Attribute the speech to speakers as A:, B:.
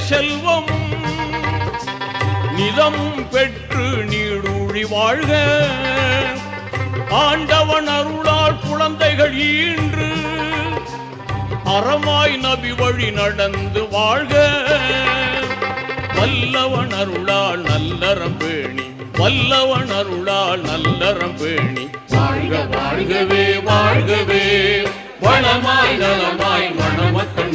A: செல்வமும் நிதமும் பெற்று நீடூழி வாழ்க. ஆண்டவன் அருளால் குழந்தைகள் ஈன்று அறமாய் நபி வழி நடந்து வாழ்க. வல்லவன் அருளால் நல்லறம் பேணி, வல்லவன் அருளால் நல்லறம் பேணி வாழ்க வாழ்கவே வாழ்கவே. வளமாய் நலமாய் மணமக்கள்